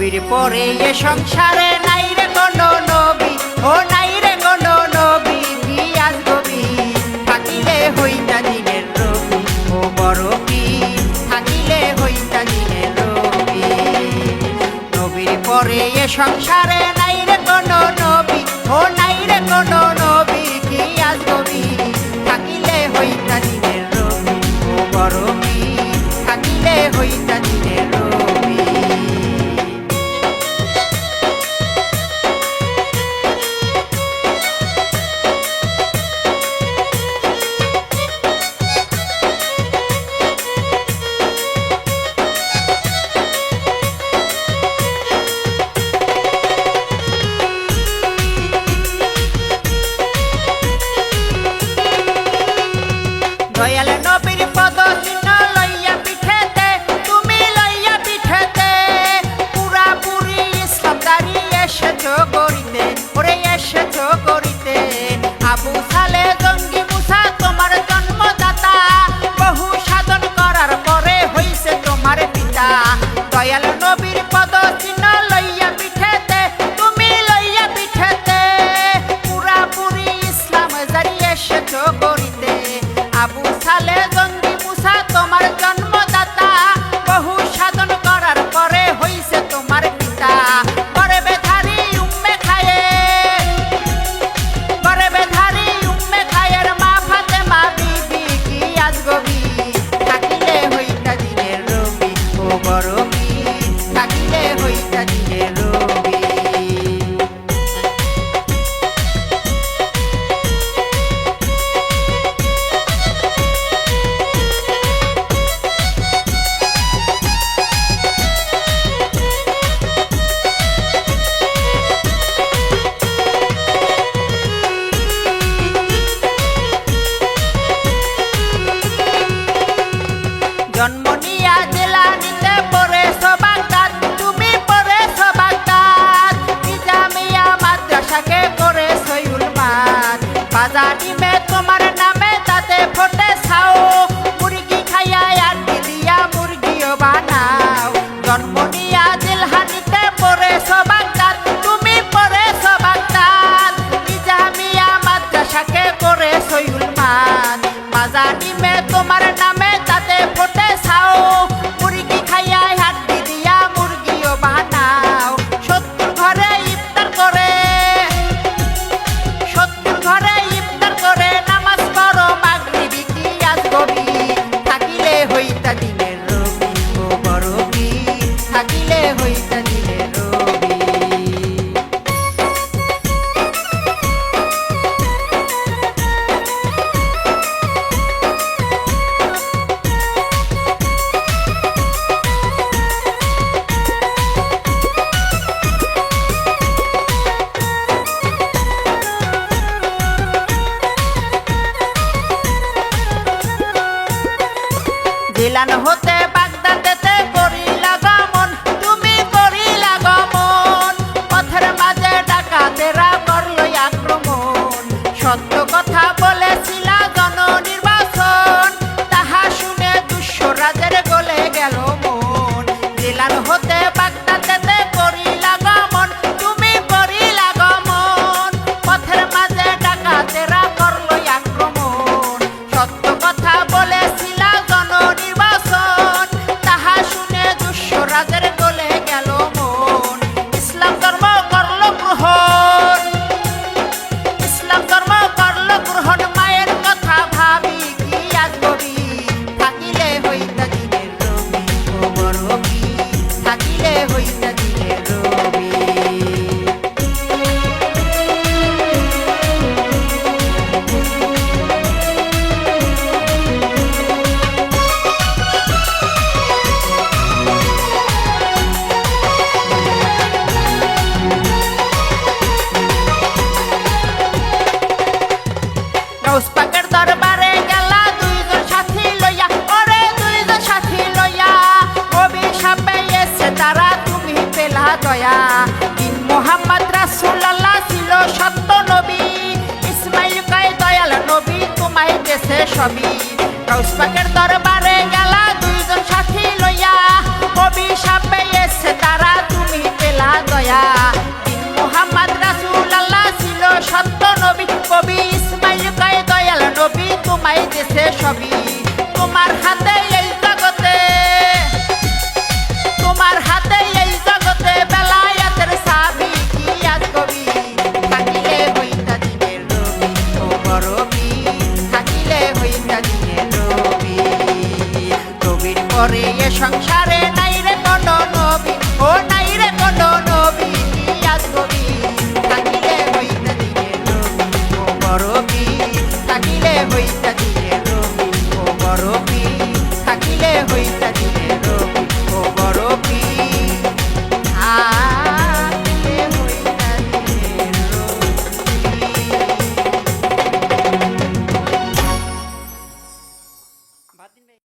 নবীর পরে এ সংসারে নাই রে কোনো নবী, ও নাই রে কোনো নবী। পিয়াস গবি থাকিলে হইতা দিনের রবি, ও বড় পীর থাকিলে হইতা দিনের রবি। নবীর পরে এ সংসারে নাই রে কোনো নবী, ও নাই রে কোনো নবী। পিয়াস গবি থাকিলে হইতা দিনের রবি, ও বড় পীর থাকিলে হইতা দিনের রবি। দয়াল নবীর পদ চিহ্ন লইয়া পিঠেতে, তুমি লইয়া পিঠেতে পুরাপুরি ইসলামদারি এসেছো করিতে, ওরে এসেছো করিতে। আবু সালে জঙ্গি মুসা তোমার জন্মদাতা, বহু সাধন করার পরে হইছে তোমার পিতা। দয়াল নবীর পদ চিহ্ন লইয়া পিঠেতে, তুমি লইয়া পিঠেতে পুরাপুরি ইসলাম জারি এসেছো করিতে। আবু সালে জঙ্গি মুসা তোমার জন্মদাতা, বহু সাধন করার পরে হইছে তোমার পিতা। গর্ভধারী উম্মে খায়ে, গর্ভধারী উম্মে খায়ের মা ফাতেমা বিবি কিয়াস গবি থাকিলে হইতা দিনের রবি, ও বড় পীর থাকিলে হইতা দিনের রবি। জন্ম নিয়া জেলা নিতে পড়েছ বাগদাদ, তুমি পড়েছ বাগদাদ। নিজামিয়া মাদ্রাসাকে পড়েছ উলমাদ, বাজারি মে তোমার নামে তাতে ফোটে ছাও। মুরগি খাইয়া আটকে দিয়া মুরগিও বানাও। জন্ম নিয়া জেলহানিতে পড়েছ বাগদাদ, তুমি পড়েছ বাগদাদ। নিজামিয়া মাদ্রাসাকে পড়েছ উলমাদ, বাজারি মে তোমার নামে তাতে ফোটে ছাও। মুরগি খাইয়া হাড্ডি দিয়া মুরগিও বানাও। শত্রুর ঘরে ইফতার করে, শত্রুর ঘরে ইফতার করে নামাজ পড়ো মাগরিবি কিয়াস গবি থাকিলে হইতা দিনের রবি, ও বড় পীর থাকিলে হইতা দিনের রবি। জিলান হতে বাগদাদেতে করিলা গমন, তুমি করিলা গমন। পথের মাঝে ডাকাতেরা করল আক্রমণ, সত্য কথা বলেছিলা জননির্বাচন। তাহা শুনে দুঃস্বরাজের গলে গেল মন। জিলান হতে বাগদাদেতে করিলা গমন, তুমি করিলা গমন। পথের মাঝে ডাকাতেরা করল আক্রমণ, সত্য কথা বলেছিলা জননির্বাচন। তাহা শুনে দুঃস্বরাজের গলে গেল মন। ইসলাম ধর্ম করল গ্রহণ, ইসলাম ধর্ম করল গ্রহণ। মায়ের কথা ভাবি কিয়াস গবি থাকিলে হইতা দিনের রবি, ও বড় পীর থাকিলে হইতা দিনের রবি। গাউস পাকের দরবারে গেলা দুইজন সাথী লইয়া, ওরে দুইজন সাথী লইয়া। অভিশাপে এসে তারা তুমি পেলা দয়া। দিন মুহাম্মদ রাসূলুল্লাহ ছিল সত্য নবী, ইসমাইল কয় দয়াল নবী তোমায় দেশে সবই। গাউস পাকের দরবারে গেলা দুইজন সাথী লইয়া, অভিশাপে এসে তারা তুমি ছায়া দিন মুহাম্মদ রাসূল আল্লাহ ছিল সত্য নবী কবি ইসমাইল কয় দয়াল নবী তোমায় দেশে সবই তোমার হাতে এই জগতে তোমার হাতে এই জগতে বেলায়েতের চাবি কি আজ কবি থাকিলে হইতা দিনের রবি ও বড় বীর থাকিলে হইতা দিনের রবি নবীর পরে এ সংসারে নাই রে কোনো নবী ও নাই রে কোনো নবী কি আজ কবি থাকিলে হইতা দিনের রবি ও বড় বীর থাকিলে হইতা